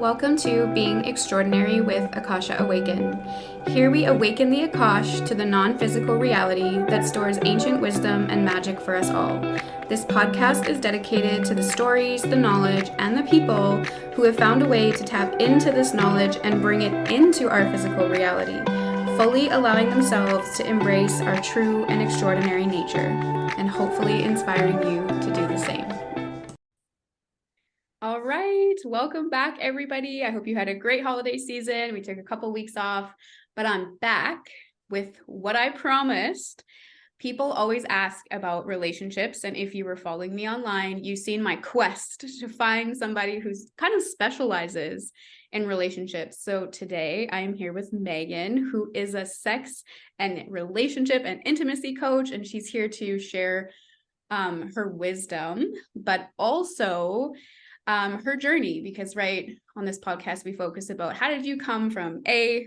Welcome to Being Extraordinary with Akasha Awaken. Here we awaken the Akash to the non-physical reality that stores ancient wisdom and magic for us all. This podcast is dedicated to the stories, the knowledge, and the people who have found a way to tap into this knowledge and bring it into our physical reality, fully allowing themselves to embrace our true and extraordinary nature, and hopefully inspiring you to do the same. All right, welcome back, everybody. I hope you had a great holiday season. We took a couple weeks off, but I'm back with what I promised. People always ask about relationships, and if you were following me online, you've seen my quest to find somebody who's kind of specializes in relationships. So today I am here with Meaghan, who is a sex and relationship and intimacy coach, and she's here to share her wisdom, but also her journey, because right on this podcast we focus about how did you come from A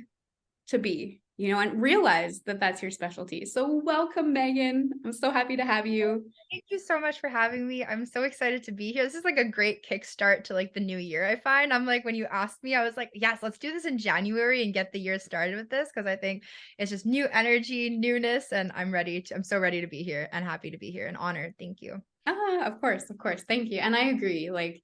to B, and realize that that's your specialty. So welcome, Meaghan. I'm so happy to have you. Thank you so much for having me. I'm so excited to be here. This is like a great kickstart to like the new year, I find. I'm like, when you asked me, I was like, yes, let's do this in January and get the year started with this, because I think it's just new energy, newness, and I'm so ready to be here and happy to be here and honored. Thank you. Of course. Thank you. And I agree. Like,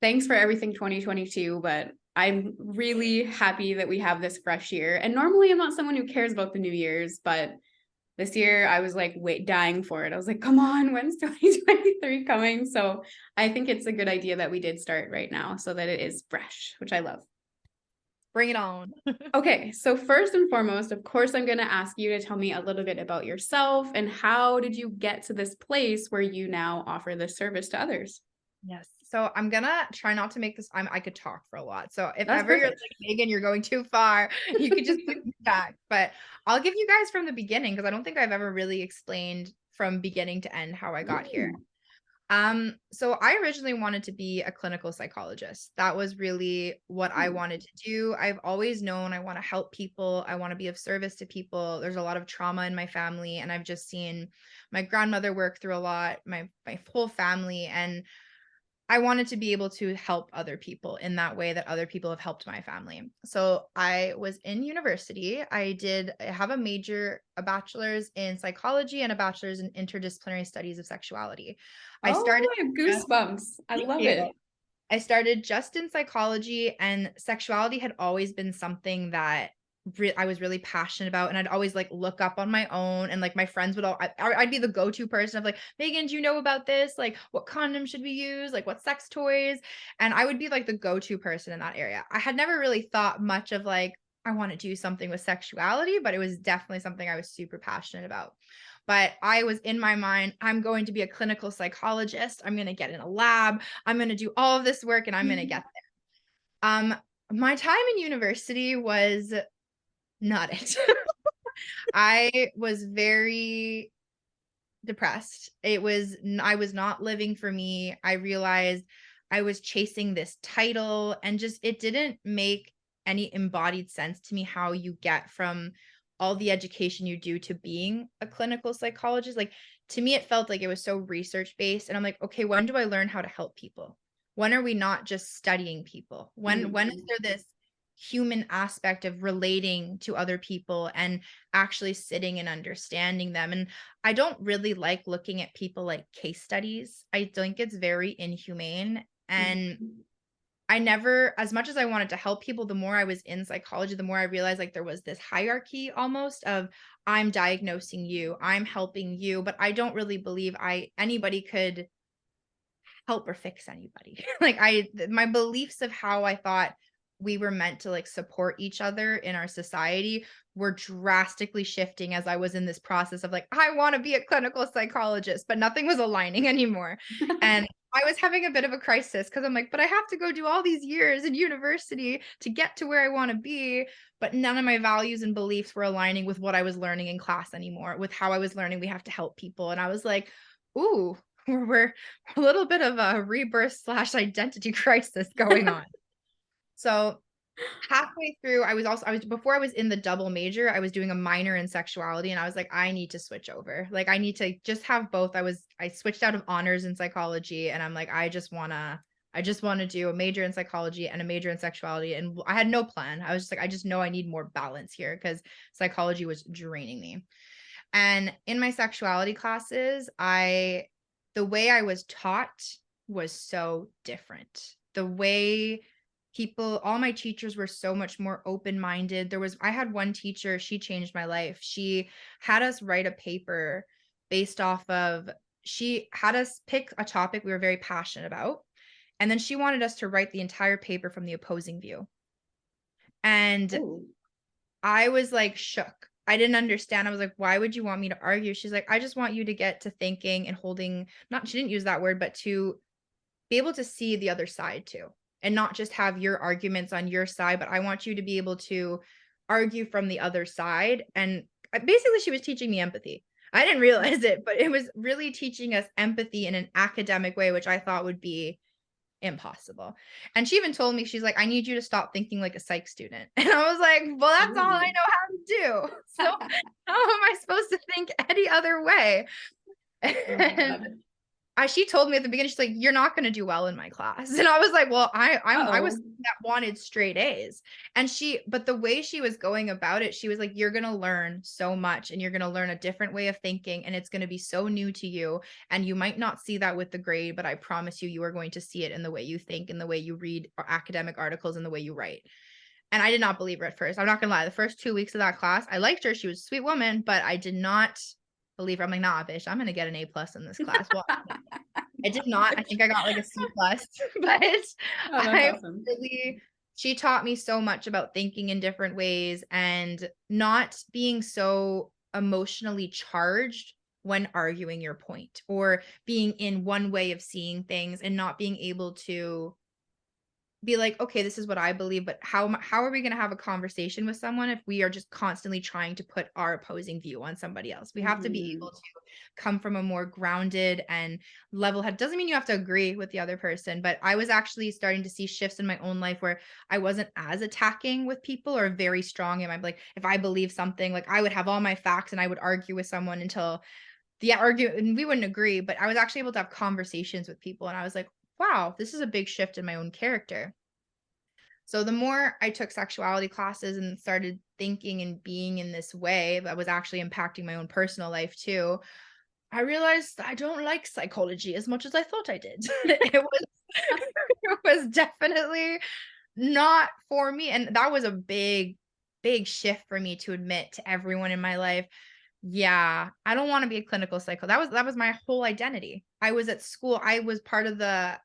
thanks for everything 2022, but I'm really happy that we have this fresh year. And normally I'm not someone who cares about the New Year's, but this year I was like, dying for it. I was like, come on, when's 2023 coming? So I think it's a good idea that we did start right now so that it is fresh, which I love. Bring it on. Okay, so first and foremost, of course, I'm going to ask you to tell me a little bit about yourself and how did you get to this place where you now offer this service to others? Yes. So I'm gonna try not to make this. I could talk for a lot. So if That's ever you're perfect. like, Meaghan, you're going too far, you could just put me back. But I'll give you guys from the beginning, because I don't think I've ever really explained from beginning to end how I got here. So I originally wanted to be a clinical psychologist. That was really what I wanted to do. I've always known I want to help people. I want to be of service to people. There's a lot of trauma in my family, and I've just seen my grandmother work through a lot, my whole family, and I wanted to be able to help other people in that way that other people have helped my family. So I was in university. I have a bachelor's in psychology and a bachelor's in interdisciplinary studies of sexuality. I Oh, started I have just, goosebumps. I thank love you. it. I started just in psychology, and sexuality had always been something that I was really passionate about, and I'd always like look up on my own, and like my friends would I'd be the go-to person of like, Meaghan, do you know about this? Like, what condom should we use? Like, what sex toys? And I would be like the go-to person in that area. I had never really thought much of like, I want to do something with sexuality, but it was definitely something I was super passionate about. But I was in my mind, I'm going to be a clinical psychologist. I'm going to get in a lab. I'm going to do all of this work and I'm going to get there. My time in university was not it. I was very depressed. I was not living for me. I realized I was chasing this title, and just it didn't make any embodied sense to me how you get from all the education you do to being a clinical psychologist. Like, to me, it felt like it was so research based. And I'm like, okay, when do I learn how to help people? When are we not just studying people? When is there this human aspect of relating to other people and actually sitting and understanding them? And I don't really like looking at people like case studies. I think it's very inhumane. And I never, as much as I wanted to help people, the more I was in psychology, the more I realized like there was this hierarchy almost of, I'm diagnosing you, I'm helping you, but I don't really believe anybody could help or fix anybody. Like, my beliefs of how I thought we were meant to like support each other in our society were drastically shifting as I was in this process of like, I want to be a clinical psychologist, but nothing was aligning anymore. And I was having a bit of a crisis, because I'm like, but I have to go do all these years in university to get to where I want to be. But none of my values and beliefs were aligning with what I was learning in class anymore, with how I was learning we have to help people. And I was like, ooh, we're a little bit of a rebirth / identity crisis going on. So halfway through, before I was in the double major, I was doing a minor in sexuality, and I was like, I need to switch over. Like, I need to just have both. I switched out of honors in psychology, and I'm like, I just want to I just want to do a major in psychology and a major in sexuality. And I had no plan. I was just like, I just know I need more balance here because psychology was draining me. And in my sexuality classes, the way I was taught was so different. The way all my teachers were so much more open-minded. I had one teacher, she changed my life. She had us write a paper based off of, she had us pick a topic we were very passionate about. And then she wanted us to write the entire paper from the opposing view. And Oh. I was like shook. I didn't understand. I was like, why would you want me to argue? She's like, I just want you to get to thinking and holding, not, she didn't use that word, but to be able to see the other side too. And not just have your arguments on your side, but I want you to be able to argue from the other side. And basically, she was teaching me empathy. I didn't realize it, but it was really teaching us empathy in an academic way, which I thought would be impossible. And she even told me, she's like, I need you to stop thinking like a psych student. And I was like, well, that's all I Ooh. know how to do. So how am I supposed to think any other way? Oh, I And love it. she told me at the beginning, she's like, you're not going to do well in my class. And I was like, well, I was Uh-oh. that wanted straight A's. And but the way she was going about it, she was like, you're going to learn so much and you're going to learn a different way of thinking. And it's going to be so new to you. And you might not see that with the grade, but I promise you, you are going to see it in the way you think, in the way you read academic articles, in the way you write. And I did not believe her at first. I'm not gonna lie. The first 2 weeks of that class, I liked her. She was a sweet woman, but I did not believe her. I'm like, nah, bitch, I'm gonna get an A+ in this class. Well, I did not. I think I got like a C+, but Oh, that's I awesome. really, she taught me so much about thinking in different ways and not being so emotionally charged when arguing your point, or being in one way of seeing things and not being able to be like, okay, this is what I believe, but how are we going to have a conversation with someone if we are just constantly trying to put our opposing view on somebody else? We have to be able Mhm. to come from a more grounded and level head. Doesn't mean you have to agree with the other person, but I was actually starting to see shifts in my own life where I wasn't as attacking with people or very strong in my, like, if I believe something, like I would have all my facts and I would argue with someone until the argument, and we wouldn't agree, but I was actually able to have conversations with people. And I was like, wow, this is a big shift in my own character. So the more I took sexuality classes and started thinking and being in this way that was actually impacting my own personal life too, I realized I don't like psychology as much as I thought I did. It was definitely not for me. And that was a big, big shift for me to admit to everyone in my life. Yeah, I don't wanna be a clinical psycho, that was my whole identity. I was at school, I was part of the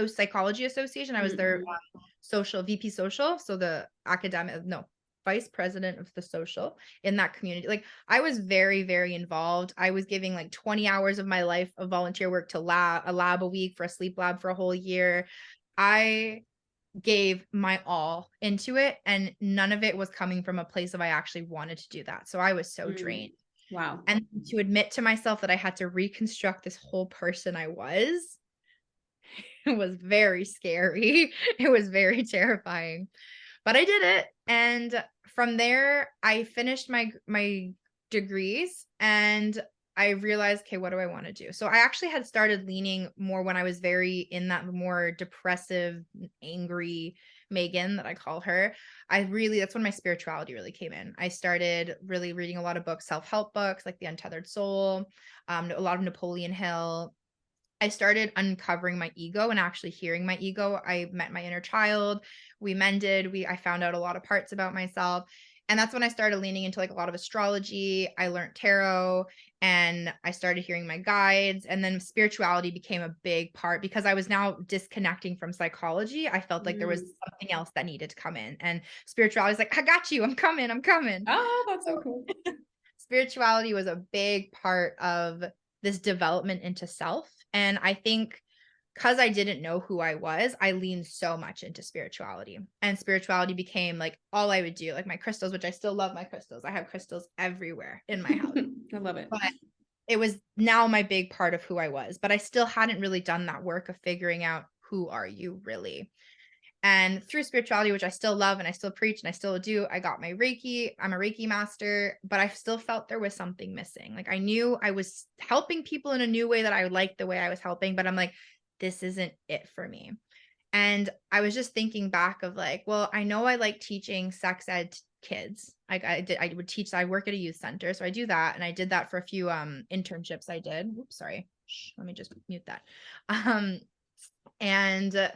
psychology association. I was their, Mhm. social VP social, so the academic, no, vice president of the social in that community. Like, I was very, very involved. I was giving, like, 20 hours of my life of volunteer work to a lab a week, for a sleep lab for a whole year. I gave my all into it, and none of it was coming from a place of I actually wanted to do that. So I was so Mm. drained. Wow. And to admit to myself that I had to reconstruct this whole person I was, it was very scary. It was very terrifying. But I did it, and from there, I finished my degrees, and I realized, "Okay, what do I wanna do?" So I actually had started leaning more when I was very in that more depressive, angry Meaghan that I call her. That's when my spirituality really came in. I started really reading a lot of books, self-help books, like The Untethered Soul, a lot of Napoleon Hill. I started uncovering my ego and actually hearing my ego. I met my inner child. We mended. I found out a lot of parts about myself. And that's when I started leaning into like a lot of astrology. I learned tarot and I started hearing my guides. And then spirituality became a big part because I was now disconnecting from psychology. I felt like there was Mm. something else that needed to come in. And spirituality was like, I got you. I'm coming. I'm coming. Oh, that's so So cool. spirituality was a big part of this development into self. And I think because I didn't know who I was, I leaned so much into spirituality. And spirituality became like all I would do, like my crystals, which I still love my crystals. I have crystals everywhere in my house. I love it. But it was now my big part of who I was. But I still hadn't really done that work of figuring out who are you really. And through spirituality, which I still love and I still preach and I still do, I got my Reiki. I'm a Reiki master, but I still felt there was something missing. Like I knew I was helping people in a new way that I liked the way I was helping, but I'm like, this isn't it for me. And I was just thinking back of like, well, I know I like teaching sex ed to kids. Like I would teach, I work at a youth center. So I do that. And I did that for a few internships I did. Oops, sorry. Shh, let me just mute that. Um, and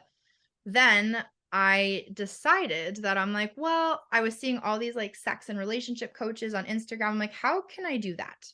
then I decided that I'm like, well, I was seeing all these like sex and relationship coaches on Instagram. I'm like, how can I do that?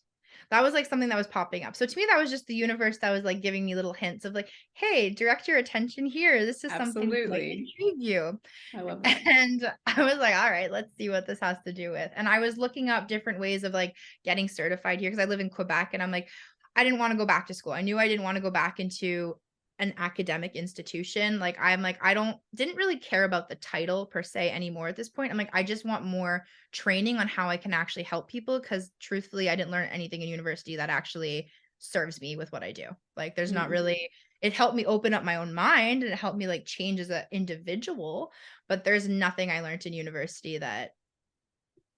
That was like something that was popping up. So to me, that was just the universe that was like giving me little hints of like, hey, direct your attention here. This is something that might Absolutely. intrigue you. I love that. And I was like, all right, let's see what this has to do with. And I was looking up different ways of like getting certified here because I live in Quebec and I'm like, I didn't want to go back to school. I knew I didn't want to go back into an academic institution. Like I'm like, I didn't really care about the title per se anymore at this point. I'm like, I just want more training on how I can actually help people. Cause truthfully, I didn't learn anything in university that actually serves me with what I do. Like there's not Mm. really, it helped me open up my own mind and it helped me like change as an individual, but there's nothing I learned in university that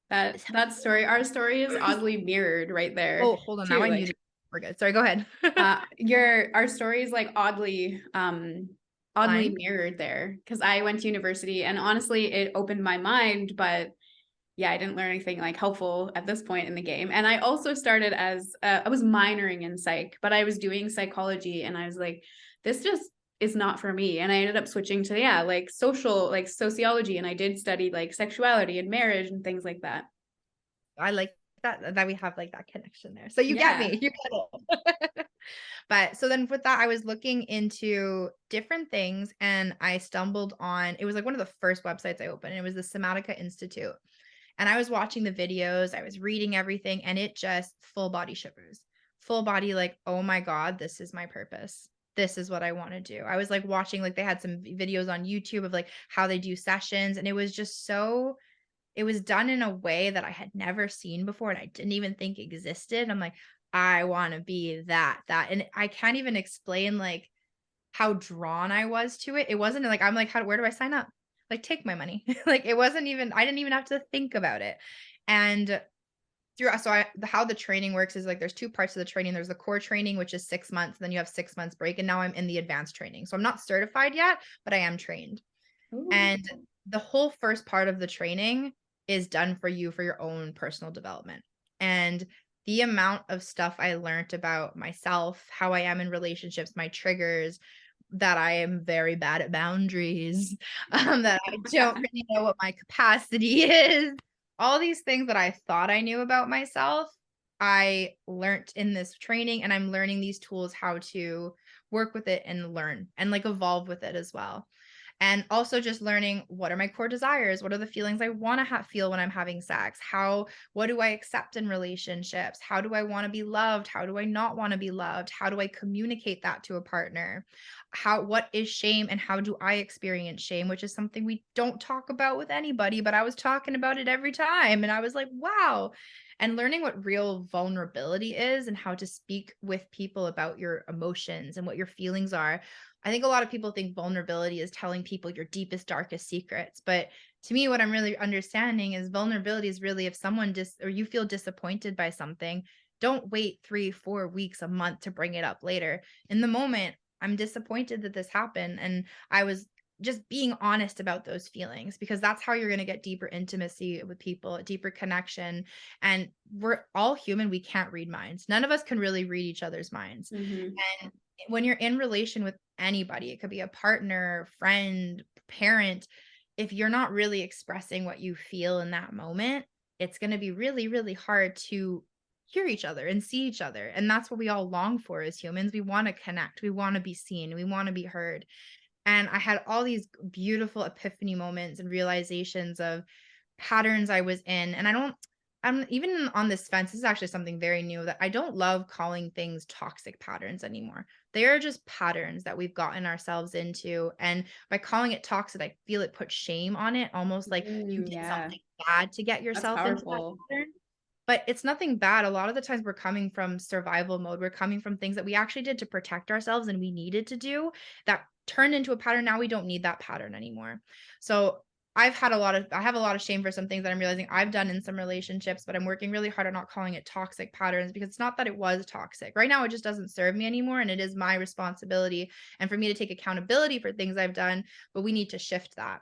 That is that story, our story is oddly mirrored right there oh, hold on. Now too. I Like muted. We're good. Sorry, go ahead. your our story is like oddly Line. mirrored there because I went to university and honestly it opened my mind, but yeah, I didn't learn anything like helpful at this point in the game. And I also started as I was minoring in psych, but I was doing psychology and I was like, this just is not for me. And I ended up switching to, yeah, like social, like sociology. And I did study like sexuality and marriage and things like that. I like that we have like that connection there. So you get Yeah. me. You get it. But so then with that, I was looking into different things and I stumbled on it was like one of the first websites I opened. It was the Somatica Institute. And I was watching the videos, I was reading everything, and it just full body shivers. Full body, like, oh my God, this is my purpose. This is what I want to do. I was like watching, like, they had some videos on YouTube of like how they do sessions, and it was just so it was done in a way that I had never seen before and I didn't even think existed. I'm like, I want to be that. And I can't even explain like how drawn I was to it. It wasn't like I'm like, how where do I sign up? Like take my money. Like it wasn't even I didn't even have to think about it. And through so how the training works is like there's two parts of the training. There's the core training, which is 6 months, then you have 6 months break. And now I'm in the advanced training. So I'm not certified yet, but I am trained. Ooh. And the whole first part of the training is done for you for your own personal development. And the amount of stuff I learned about myself, how I am in relationships, my triggers, that I am very bad at boundaries, that I don't really know what my capacity is. All these things that I thought I knew about myself, I learned in this training, and I'm learning these tools how to work with it and learn and like evolve with it as well. And also just learning what are my core desires? What are the feelings I want to feel when I'm having sex? What do I accept in relationships? How do I want to be loved? How do I not want to be loved? How do I communicate that to a partner? What is shame and how do I experience shame, which is something we don't talk about with anybody, but I was talking about it every time. And I was like, wow. And learning what real vulnerability is and how to speak with people about your emotions and what your feelings are. I think a lot of people think vulnerability is telling people your deepest, darkest secrets. But to me, what I'm really understanding is vulnerability is really if someone or you feel disappointed by something, don't wait 3, 4 weeks, a month to bring it up later. In the moment, I'm disappointed that this happened. And I was just being honest about those feelings because that's how you're going to get deeper intimacy with people, a deeper connection. And we're all human. We can't read minds. None of us can really read each other's minds. Hmm. And when you're in relation with anybody, it could be a partner, friend, parent, if you're not really expressing what you feel in that moment, it's going to be really, really hard to hear each other and see each other. And that's what we all long for as humans. We want to connect, we want to be seen, we want to be heard. And I had all these beautiful epiphany moments and realizations of patterns I was in. And I'm even on this fence. This is actually something very new that I don't love calling things toxic patterns anymore. They are just patterns that we've gotten ourselves into. And by calling it toxic, I feel it puts shame on it, almost like you Mm, did yeah, something bad to get that's yourself into that powerful. pattern. But it's nothing bad. A lot of the times we're coming from survival mode. We're coming from things that we actually did to protect ourselves and we needed to do that turned into a pattern. Now we don't need that pattern anymore. So I have a lot of shame for some things that I'm realizing I've done in some relationships, but I'm working really hard on not calling it toxic patterns because it's not that it was toxic. Right now, it just doesn't serve me anymore. And it is my responsibility and for me to take accountability for things I've done, but we need to shift that.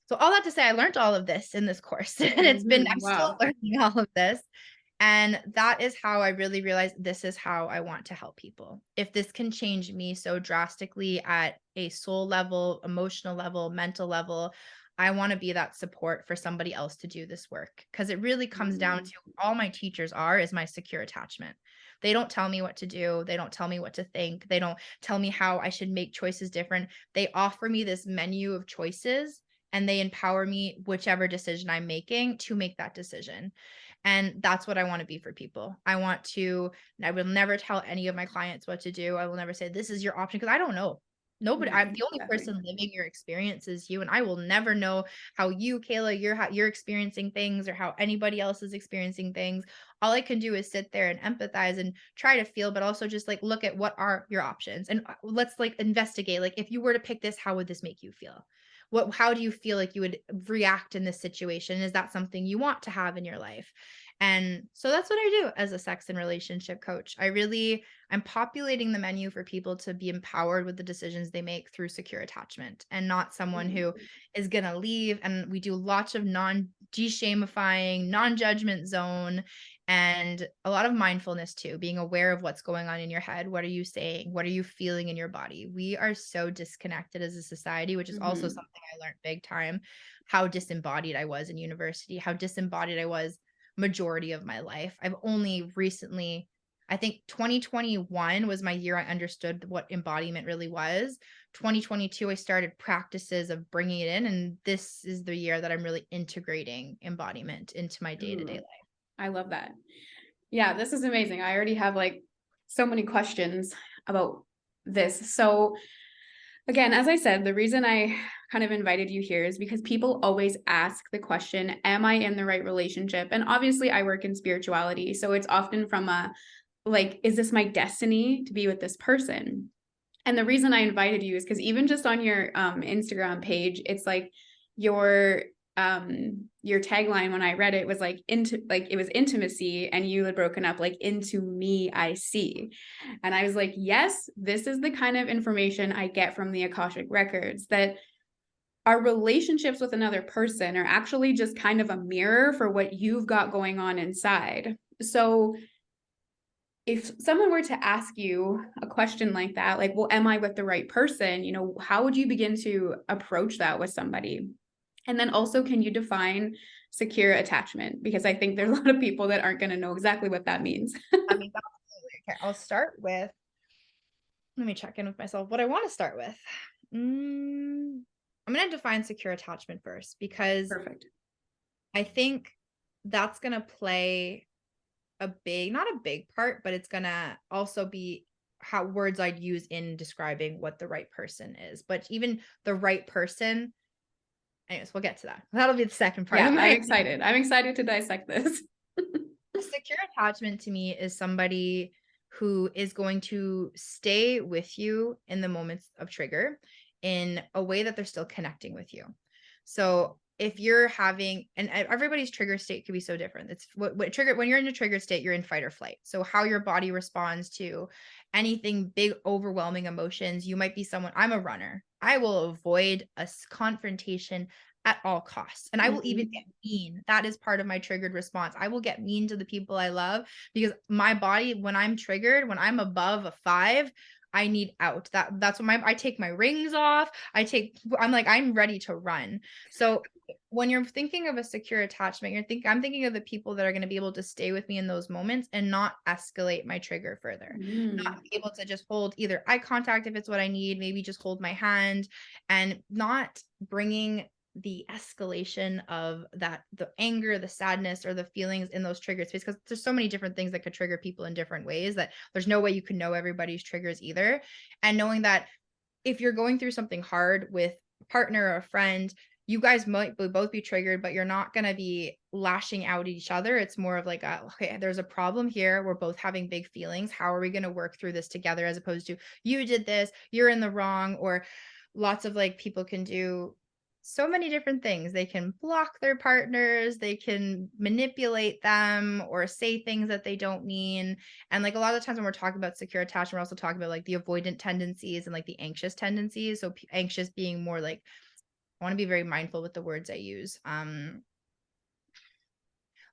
So all that to say, I learned all of this in this course and Mhm. I'm still Wow. learning all of this. And that is how I really realized this is how I want to help people. If this can change me so drastically at a soul level, emotional level, mental level, I want to be that support for somebody else to do this work. Because it really comes down Mm. to all my teachers are is my secure attachment. They don't tell me what to do. They don't tell me what to think. They don't tell me how I should make choices different. They offer me this menu of choices and they empower me, whichever decision I'm making, to make that decision. And that's what I want to be for people. I will never tell any of my clients what to do. I will never say, this is your option, because I don't know. Nobody, Yeah, I'm the only exactly. person living your experience is you. And I will never know how you, Kayla, how you're experiencing things or how anybody else is experiencing things. All I can do is sit there and empathize and try to feel, but also just like look at what are your options and let's like investigate. Like if you were to pick this, how would this make you feel? How do you feel like you would react in this situation? Is that something you want to have in your life? And so that's what I do as a sex and relationship coach. I'm populating the menu for people to be empowered with the decisions they make through secure attachment and not someone Mm. who is going to leave. And we do lots of non de-shamifying, non-judgment zone, and a lot of mindfulness too, being aware of what's going on in your head. What are you saying? What are you feeling in your body? We are so disconnected as a society, which is also Mhm. something I learned big time, how disembodied I was in university, how disembodied I was majority of my life. I've only recently, I think 2021 was my year I understood what embodiment really was. 2022, I started practices of bringing it in. And this is the year that I'm really integrating embodiment into my day to day Ooh, life. I love that. Yeah, this is amazing. I already have like so many questions about this. So, again, as I said, the reason I kind of invited you here is because people always ask the question, am I in the right relationship? And obviously, I work in spirituality. So it's often from a like, is this my destiny to be with this person? And the reason I invited you is because even just on your Instagram page, it's like your your tagline when I read it was like into like it was intimacy and you had broken up like into me I see. And I was like, yes, this is the kind of information I get from the Akashic records, that our relationships with another person are actually just kind of a mirror for what you've got going on inside. So if someone were to ask you a question like that, like, well, am I with the right person? You know, how would you begin to approach that with somebody? And then also, can you define secure attachment? Because I think there's a lot of people that aren't going to know exactly what that means. I mean, absolutely. Okay, I'll start with, let me check in with myself. What I want to start with. I'm going to define secure attachment first because Perfect. I think that's going to play not a big part, but it's gonna also be how words I'd use in describing what the right person is. But even the right person, anyways, we'll get to that. That'll be the second part Yeah, of I'm my excited. I'm excited to dissect this. a secure attachment to me is somebody who is going to stay with you in the moments of trigger in a way that they're still connecting with you. So if you're having, and everybody's trigger state could be so different. It's what trigger, when you're in a trigger state, you're in fight or flight. So how your body responds to anything big, overwhelming emotions. You might be someone, I'm a runner. I will avoid a confrontation at all costs. And I will even Mhm. get mean. That is part of my triggered response. I will get mean to the people I love because my body, when I'm triggered, when I'm above a 5, I need out. That's when I take my rings off. I'm like, I'm ready to run. So when you're thinking of a secure attachment, I'm thinking of the people that are going to be able to stay with me in those moments and not escalate my trigger further. Not Mm. be able to just hold either eye contact if it's what I need, maybe just hold my hand, and not bringing the escalation of the anger, the sadness, or the feelings in those trigger space, because there's so many different things that could trigger people in different ways that there's no way you can know everybody's triggers either. And knowing that if you're going through something hard with a partner or a friend, you guys might both be triggered, but you're not going to be lashing out at each other. It's more of like, okay, there's a problem here. We're both having big feelings. How are we going to work through this together? As opposed to, you did this, you're in the wrong. Or lots of like people can do so many different things. They can block their partners, they can manipulate them or say things that they don't mean. And like a lot of times when we're talking about secure attachment, we're also talking about like the avoidant tendencies and like the anxious tendencies. So anxious being more like, I want to be very mindful with the words I use.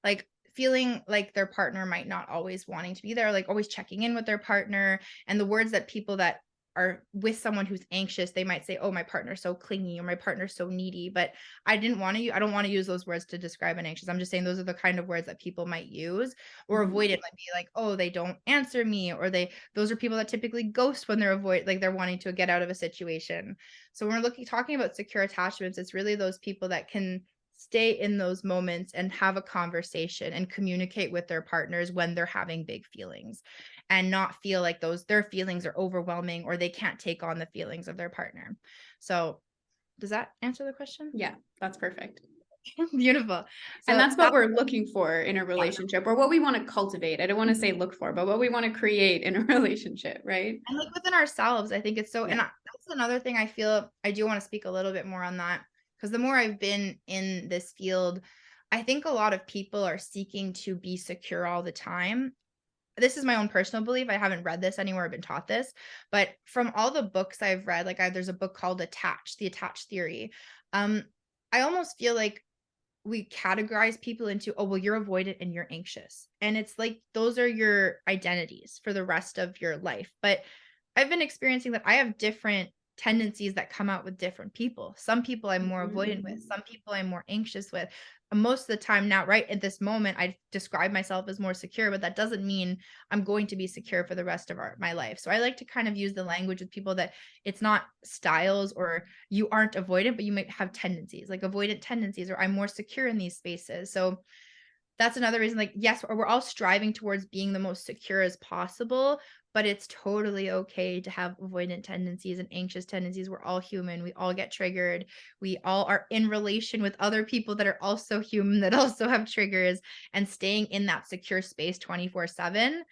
Like feeling like their partner might not always wanting to be there, like always checking in with their partner. And the words that people that are with someone who's anxious, they might say, oh, my partner's so clingy or my partner's so needy. But I don't want to use those words to describe an anxious. I'm just saying those are the kind of words that people might use. Or Mhm. avoid it might be like, oh, they don't answer me, or those are people that typically ghost when they're wanting to get out of a situation. So when we're talking about secure attachments, it's really those people that can stay in those moments and have a conversation and communicate with their partners when they're having big feelings, and not feel like their feelings are overwhelming or they can't take on the feelings of their partner. So does that answer the question? Yeah, that's perfect. Beautiful. And So that's what that, we're looking for in a relationship, or what we want to cultivate. I don't want to say look for, but what we want to create in a relationship, right? and like within ourselves, I think it's so, Yeah. that's another thing I feel I do want to speak a little bit more on that, because the more I've been in this field, I think a lot of people are seeking to be secure all the time. This is my own personal belief. I haven't read this anywhere or been taught this, but from all the books I've read, like there's a book called Attached, the Attached Theory. Um, I almost feel like we categorize people into, oh, well, you're avoidant and you're anxious. And it's like those are your identities for the rest of your life. But I've been experiencing that I have different tendencies that come out with different people. Some people I'm more avoidant with, Mhm. some people I'm more anxious with. And most of the time now, right at this moment, I describe myself as more secure, but that doesn't mean I'm going to be secure for the rest of my life. So I like to kind of use the language with people that it's not styles or you aren't avoidant, but you might have tendencies, like avoidant tendencies, or I'm more secure in these spaces. So that's another reason, like, yes, we're all striving towards being the most secure as possible, but it's totally okay to have avoidant tendencies and anxious tendencies. We're all human. We all get triggered. We all are in relation with other people that are also human, that also have triggers, and staying in that secure space 24/7,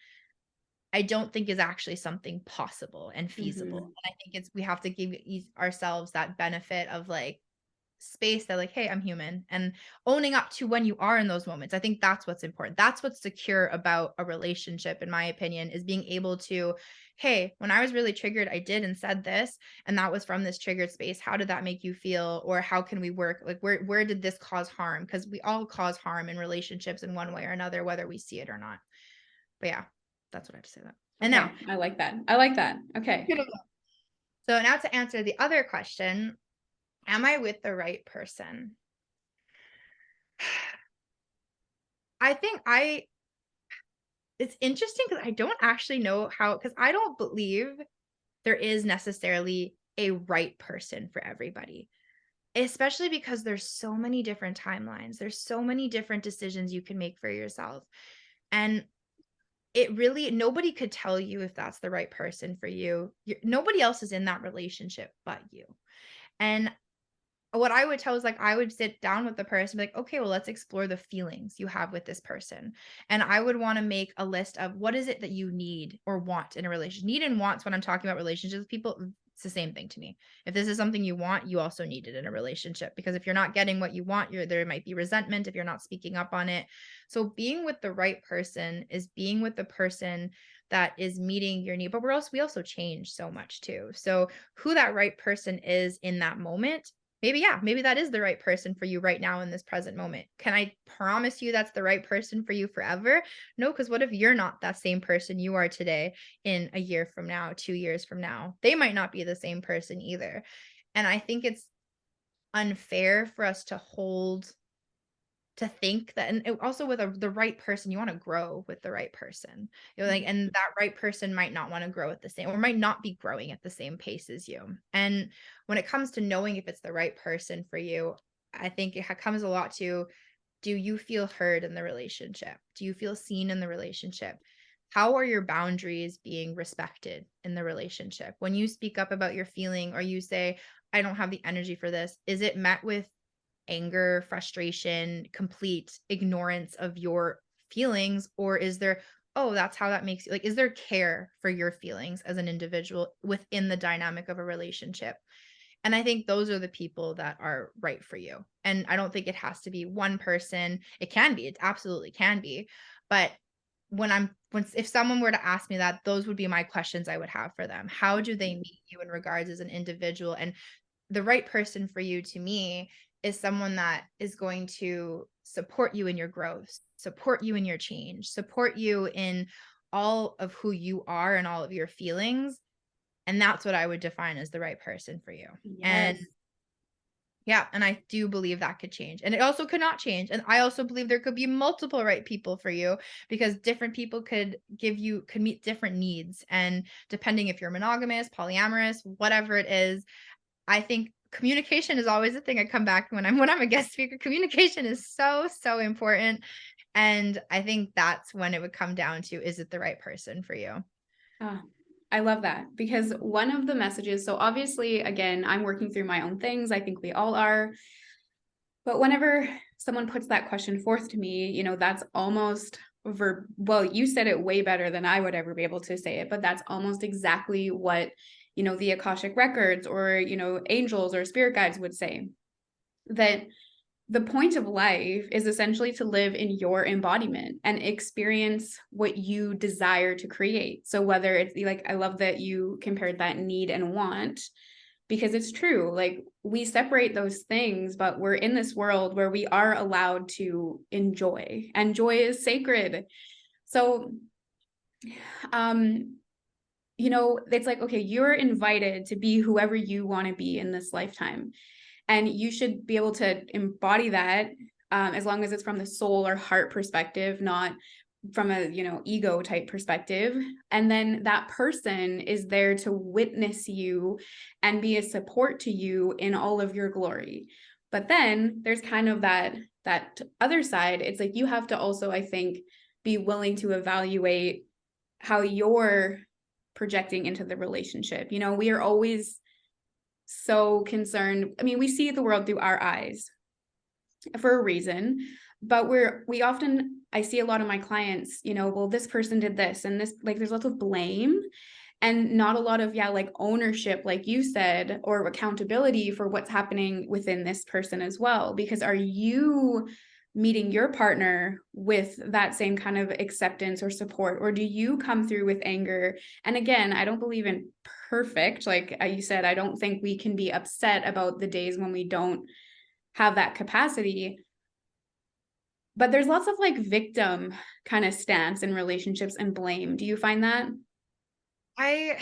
I don't think is actually something possible and feasible. Mhm. And I think we have to give ourselves that benefit of like space that like, hey, I'm human, and owning up to when you are in those moments. I think that's what's important. That's what's secure about a relationship, in my opinion, is being able to, hey, when I was really triggered, I did and said this, and that was from this triggered space. How did that make you feel? Or how can we work? Like, where did this cause harm? Because we all cause harm in relationships in one way or another, whether we see it or not. But yeah, that's what I have to say that. And now, Okay. I like that. I like that. Okay. so now to answer the other question, am I with the right person? I think it's interesting because I don't actually know how, because I don't believe there is necessarily a right person for everybody, especially because there's so many different timelines. There's so many different decisions you can make for yourself. And it really, nobody could tell you if that's the right person for you. Nobody else is in that relationship but you. And what I would tell is like, I would sit down with the person, be like, okay, well, let's explore the feelings you have with this person. And I would want to make a list of what is it that you need or want in a relationship. Need and wants when I'm talking about relationships with people, it's the same thing to me. If this is something you want, you also need it in a relationship, because if you're not getting what you want, there might be resentment if you're not speaking up on it. So being with the right person is being with the person that is meeting your need. But we also change so much too. So who that right person is in that moment, maybe, yeah, maybe that is the right person for you right now in this present moment. Can I promise you that's the right person for you forever? No, because what if you're not that same person you are today in a year from now, 2 years from now? They might not be the same person either. And I think it's unfair for us to think that, and also with the right person, you want to grow with the right person. You're like, Mhm. and that right person might not want to grow at the same, or might not be growing at the same pace as you. And when it comes to knowing if it's the right person for you, I think it comes a lot to, do you feel heard in the relationship? Do you feel seen in the relationship? How are your boundaries being respected in the relationship? When you speak up about your feeling or you say, I don't have the energy for this, is it met with anger, frustration, complete ignorance of your feelings? Or is there, oh, that's how that makes you, like, is there care for your feelings as an individual within the dynamic of a relationship? And I think those are the people that are right for you. And I don't think it has to be one person. It can be, it absolutely can be. But if someone were to ask me that, those would be my questions I would have for them. How do they meet you in regards as an individual? And the right person for you to me is someone that is going to support you in your growth, support you in your change, support you in all of who you are and all of your feelings. And that's what I would define as the right person for you. And Yes. yeah, and I do believe that could change. And it also could not change. And I also believe there could be multiple right people for you because different people could meet different needs. And depending if you're monogamous, polyamorous, whatever it is, I think communication is always a thing I come back when I'm a guest speaker. Communication is so, so important. And I think that's when it would come down to, is it the right person for you? Ah, I love that because one of the messages, so obviously, again, I'm working through my own things. I think we all are. But whenever someone puts that question forth to me, that's almost well, you said it way better than I would ever be able to say it, but that's almost exactly what, the Akashic records or, angels or spirit guides would say. That the point of life is essentially to live in your embodiment and experience what you desire to create. So whether it's like, I love that you compared that need and want because it's true. Like we separate those things, but we're in this world where we are allowed to enjoy, and joy is sacred. So, um, it's like, okay, you're invited to be whoever you want to be in this lifetime. And you should be able to embody that as long as it's from the soul or heart perspective, not from a ego type perspective. And then that person is there to witness you and be a support to you in all of your glory. But then there's kind of that other side. It's like you have to also, I think, be willing to evaluate how you're projecting into the relationship. We are always so concerned. I mean, we see the world through our eyes for a reason, but we often, I see a lot of my clients, well, this person did this and this, like there's lots of blame and not a lot of, yeah, like ownership, like you said, or accountability for what's happening within this person as well. Because are you meeting your partner with that same kind of acceptance or support, or do you come through with anger? And again, I don't believe in perfect, like you said, I don't think we can be upset about the days when we don't have that capacity, but there's lots of like victim kind of stance in relationships and blame. Do you find that? I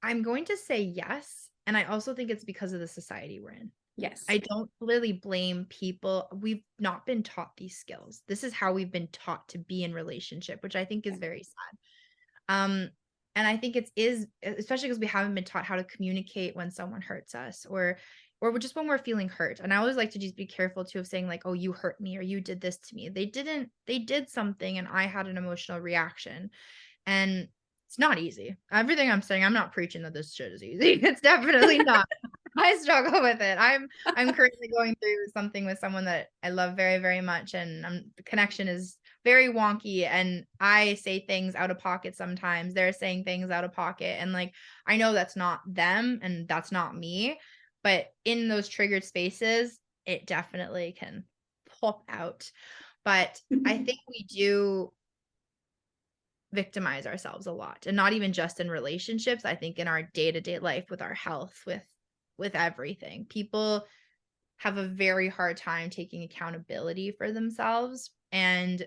I'm going to say yes, and I also think it's because of the society we're in. Yes. I don't really blame people. We've not been taught these skills. This is how we've been taught to be in relationship, which I think is very sad. Um, and I think is especially because we haven't been taught how to communicate when someone hurts us or just when we're feeling hurt. And I always like to just be careful too of saying like, oh, you hurt me or you did this to me. They did something and I had an emotional reaction. And it's not easy. Everything I'm saying, I'm not preaching that this shit is easy. It's definitely not. I struggle with it. I'm currently going through something with someone that I love very, very much, and the connection is very wonky. And I say things out of pocket sometimes. They're saying things out of pocket, and like I know that's not them and that's not me, but in those triggered spaces, it definitely can pop out. But I think we do victimize ourselves a lot, and not even just in relationships. I think in our day-to-day life with our health, with everything. People have a very hard time taking accountability for themselves. And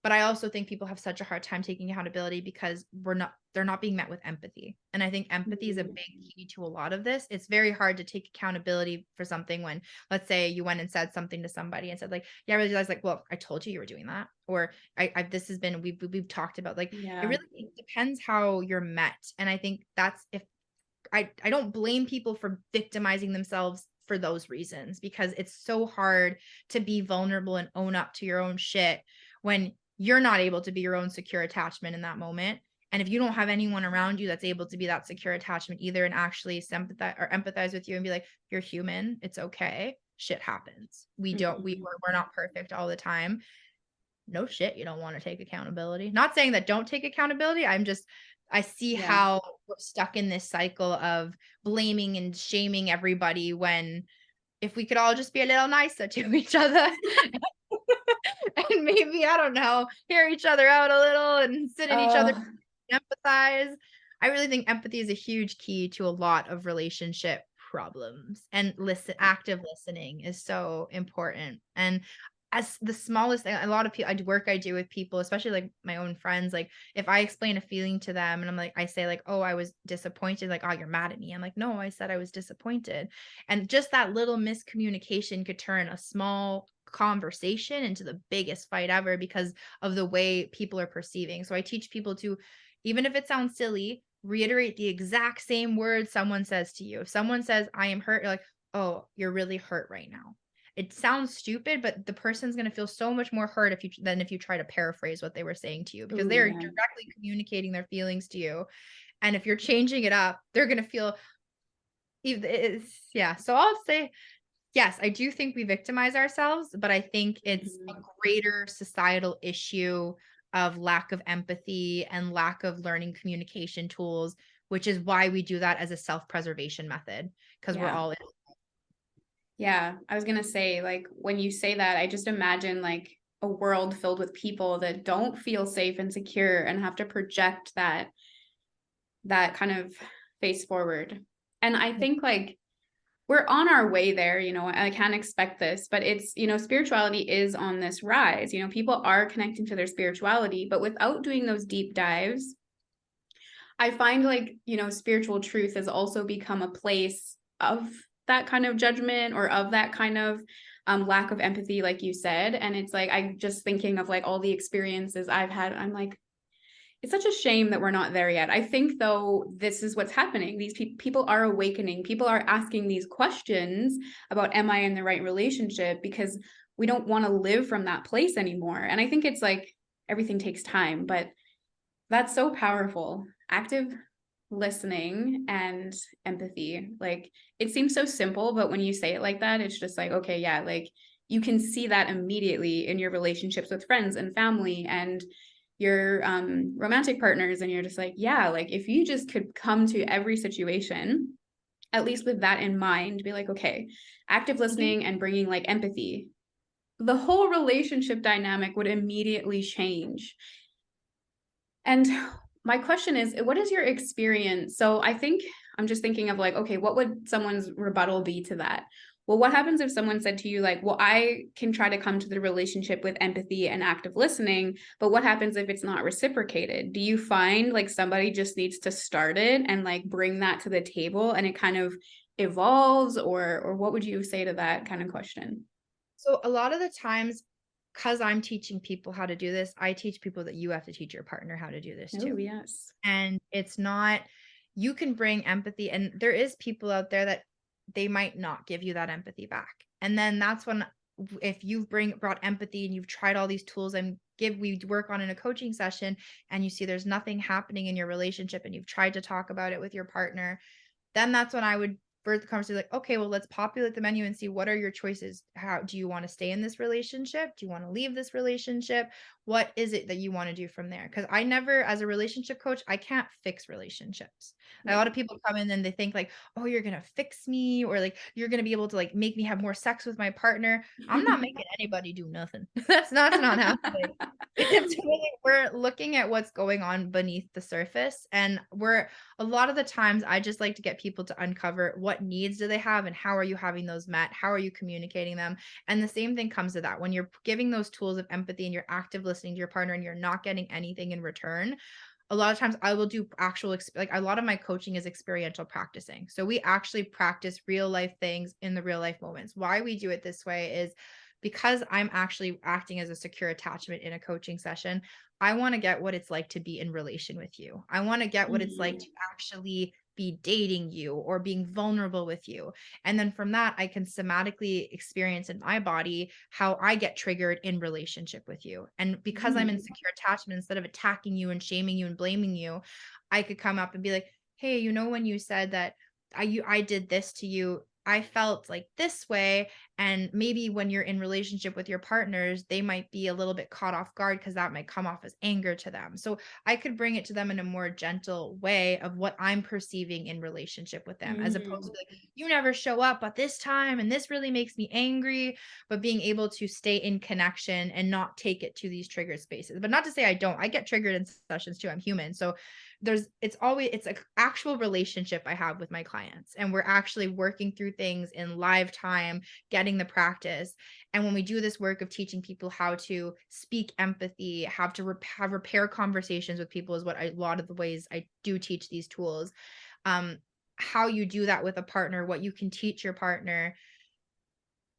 but I also think people have such a hard time taking accountability because they're not being met with empathy. And I think empathy is a big key to a lot of this. It's very hard to take accountability for something when, let's say, you went and said something to somebody and said like, yeah, I realized like, well, I told you were doing that. Or this has been, we've talked about like, it Yeah. really depends how you're met. And I think that's if I don't blame people for victimizing themselves for those reasons because it's so hard to be vulnerable and own up to your own shit when you're not able to be your own secure attachment in that moment. And if you don't have anyone around you that's able to be that secure attachment either and actually sympathize or empathize with you and be like, you're human, it's okay. shit happens. Mhm. We're not perfect all the time. No shit, you don't want to take accountability. Not saying that don't take accountability. I see Yeah. how we're stuck in this cycle of blaming and shaming everybody when if we could all just be a little nicer to each other and maybe, I don't know, hear each other out a little and sit in each other, Oh, empathize. I really think empathy is a huge key to a lot of relationship problems, and active listening is so important. And as the smallest thing, a lot of people, I do with people, especially like my own friends, like if I explain a feeling to them and I say like, oh, I was disappointed, like, oh, you're mad at me. I'm like, no, I said I was disappointed. And just that little miscommunication could turn a small conversation into the biggest fight ever because of the way people are perceiving. So I teach people to, even if it sounds silly, reiterate the exact same words someone says to you. If someone says, I am hurt, you're like, oh, you're really hurt right now. It sounds stupid, but the person's going to feel so much more hurt than if you try to paraphrase what they were saying to you, because ooh, they're yeah. directly communicating their feelings to you. And if you're changing it up, they're going to feel yeah. So I'll say yes, I do think we victimize ourselves, but I think it's a Mhm. greater societal issue of lack of empathy and lack of learning communication tools, which is why we do that as a self-preservation method, because we're Yeah. all Yeah. I was gonna say, like, when you say that, I just imagine like a world filled with people that don't feel safe and secure and have to project that kind of face forward. And I think like we're on our way there, I can't expect this, but it's, spirituality is on this rise. People are connecting to their spirituality, but without doing those deep dives, I find like, spiritual truth has also become a place of that kind of judgment or of that kind of lack of empathy, like you said. And it's like, I'm just thinking of like all the experiences I've had. I'm like, it's such a shame that we're not there yet. I think, though, this is what's happening. These people are awakening. People are asking these questions about, am I in the right relationship? Because we don't want to live from that place anymore. And I think it's like everything takes time, but that's so powerful. Active listening and empathy. Like it seems so simple, but when you say it like that, it's just like, okay, yeah, like you can see that immediately in your relationships with friends and family and your romantic partners. And you're just like, yeah, like if you just could come to every situation, at least with that in mind, be like, okay, active Mhm. listening and bringing like empathy, the whole relationship dynamic would immediately change. And my question is, what is your experience? So I think I'm just thinking of like, okay, what would someone's rebuttal be to that? Well, what happens if someone said to you, like, well, I can try to come to the relationship with empathy and active listening, but what happens if it's not reciprocated? Do you find like somebody just needs to start it and like bring that to the table and it kind of evolves, or what would you say to that kind of question? So a lot of the times, because I'm teaching people how to do this, I teach people that you have to teach your partner how to do this Oh, too. yes. And it's not, you can bring empathy, and there is people out there that they might not give you that empathy back. And then that's when, if you've brought empathy and you've tried all these tools and we work on in a coaching session, and you see there's nothing happening in your relationship and you've tried to talk about it with your partner, then that's when I would birth the conversation like, okay, well, let's populate the menu and see what are your choices. How do you want to stay in this relationship? Do you want to leave this relationship? What is it that you want to do from there? Because I never, as a relationship coach, I can't fix relationships. A lot Right. of people come in and they think like, oh, you're gonna fix me, or like you're gonna be able to like make me have more sex with my partner. I'm not making anybody do nothing. That's not happening. It's really, we're looking at what's going on beneath the surface, and we're a lot of the times I just like to get people to uncover what needs do they have and how are you having those met? How are you communicating them? And the same thing comes to that. When you're giving those tools of empathy and you're active listening to your partner and you're not getting anything in return, a lot of times I will do actual like a lot of my coaching is experiential practicing. So we actually practice real life things in the real life moments. Why we do it this way is because I'm actually acting as a secure attachment in a coaching session. I want to get what it's like to be in relation with you. I want to get what it's like Mhm. to actually be dating you or being vulnerable with you. And then from that, I can somatically experience in my body how I get triggered in relationship with you. And because I'm in Mhm. secure attachment, instead of attacking you and shaming you and blaming you, I could come up and be like, hey, when you said that I did this to you, I felt like this way. And maybe when you're in relationship with your partners, they might be a little bit caught off guard because that might come off as anger to them. So I could bring it to them in a more gentle way of what I'm perceiving in relationship with them, as opposed to Mm. like, you never show up at this time and this really makes me angry. But being able to stay in connection and not take it to these triggered spaces. But not to say I don't, I get triggered in sessions too. I'm human. So it's an actual relationship I have with my clients, and we're actually working through things in live time, getting the practice. And when we do this work of teaching people how to speak empathy, how to have repair conversations with people is what a lot of the ways I do teach these tools. um how you do that with a partner, what you can teach your partner,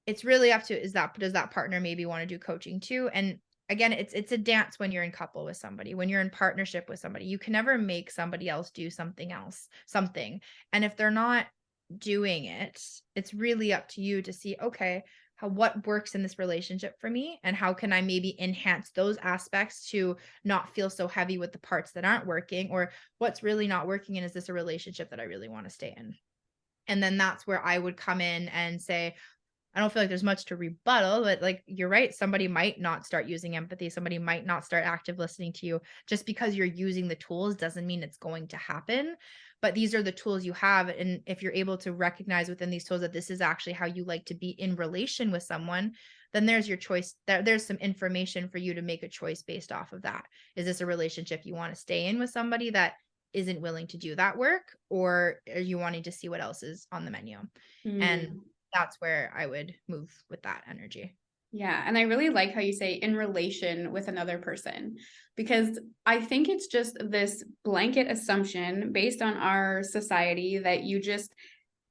it's really up to, is that, does that partner maybe want to do coaching too? And again, it's a dance when you're in couple with somebody, when you're in partnership with somebody. You can never make somebody else do something. And if they're not doing it, it's really up to you to see, okay, what works in this relationship for me, and how can I maybe enhance those aspects to not feel so heavy with the parts that aren't working, or what's really not working, and is this a relationship that I really want to stay in? And then that's where I would come in and say, I don't feel like there's much to rebuttal, but like you're right, somebody might not start using empathy, somebody might not start active listening to you. Just because you're using the tools doesn't mean it's going to happen. But these are the tools you have. And if you're able to recognize within these tools that this is actually how you like to be in relation with someone, then there's your choice. There's some information for you to make a choice based off of that. Is this a relationship you want to stay in with somebody that isn't willing to do that work, or are you wanting to see what else is on the menu? And Mm. that's where I would move with that energy. Yeah. And I really like how you say in relation with another person, because I think it's just this blanket assumption based on our society that you just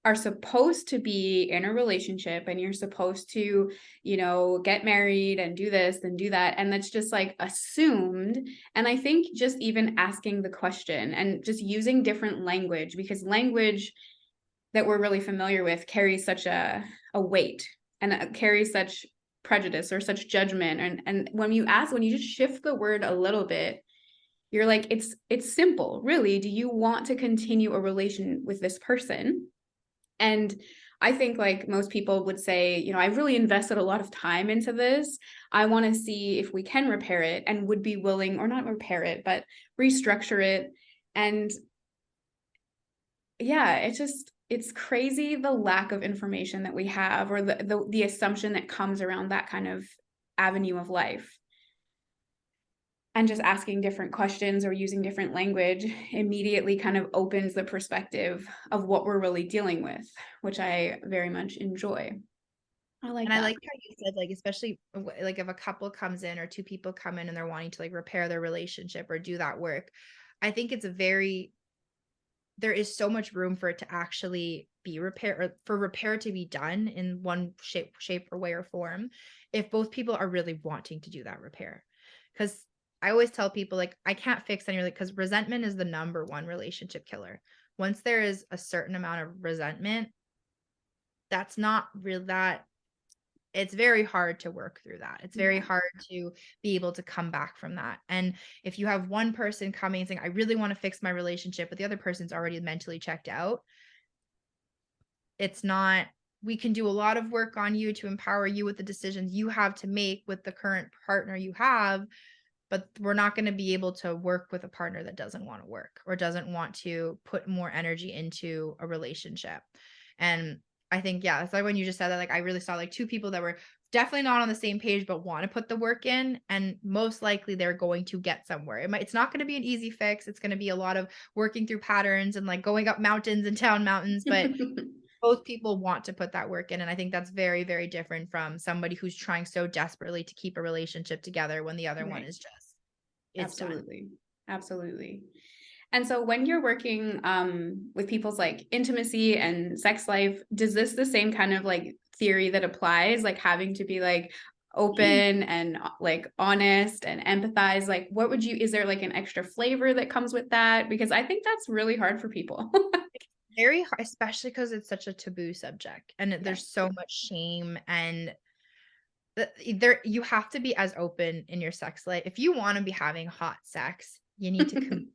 are supposed to be in a relationship and you're supposed to, get married and do this and do that. And that's just like assumed. And I think just even asking the question and just using different language, because language that we're really familiar with carries such a weight and carries such prejudice or such judgment. And when you just shift the word a little bit, you're like, it's simple. Really, do you want to continue a relation with this person? And I think like most people would say, I've really invested a lot of time into this. I want to see if we can repair it, and would be willing, or not repair it, but restructure it. And yeah, it's crazy the lack of information that we have, or the assumption that comes around that kind of avenue of life. And just asking different questions or using different language immediately kind of opens the perspective of what we're really dealing with, which I very much enjoy. I like And I that. like how you said, like, especially like if a couple comes in or two people come in and they're wanting to like repair their relationship or do that work, I think there is so much room for it to actually be repair, or for repair to be done in one shape or way or form, if both people are really wanting to do that repair. Because I always tell people, like, I can't fix any, like, because resentment is the number one relationship killer. Once there is a certain amount of resentment, that's not real, that it's very hard to work through that. It's very Yeah. hard to be able to come back from that. And if you have one person coming and saying, I really want to fix my relationship, but the other person's already mentally checked out, it's not, we can do a lot of work on you to empower you with the decisions you have to make with the current partner you have, but we're not going to be able to work with a partner that doesn't want to work or doesn't want to put more energy into a relationship. And I think, yeah, it's like when you just said that, like, I really saw like two people that were definitely not on the same page, but want to put the work in. And most likely they're going to get somewhere. It's not going to be an easy fix. It's going to be a lot of working through patterns and like going up mountains and down mountains, but both people want to put that work in. And I think that's very, very different from somebody who's trying so desperately to keep a relationship together when the other one Right. is just, it's done. Absolutely. Absolutely. And so when you're working with people's like intimacy and sex life, does this the same kind of like theory that applies, like having to be like open and like honest and empathize? Like, what would you, is there like an extra flavor that comes with that? Because I think that's really hard for people. Very hard, especially because it's such a taboo subject and there's Yes. so much shame. And there, you have to be as open in your sex life. If you want to be having hot sex, you need to communicate.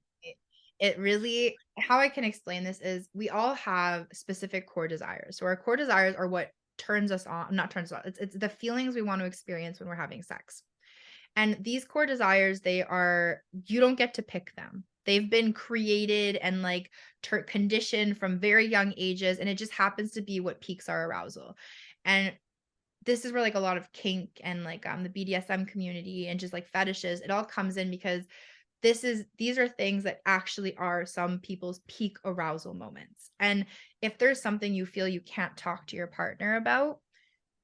It really, how I can explain this is we all have specific core desires. So our core desires are what turns us on, not turns us on. It's the feelings we want to experience when we're having sex. And these core desires, they are, you don't get to pick them. They've been created and like conditioned from very young ages, and it just happens to be what piques our arousal. And this is where like a lot of kink and like the BDSM community and just like fetishes, it all comes in because these are things that actually are some people's peak arousal moments. And if there's something you feel you can't talk to your partner about,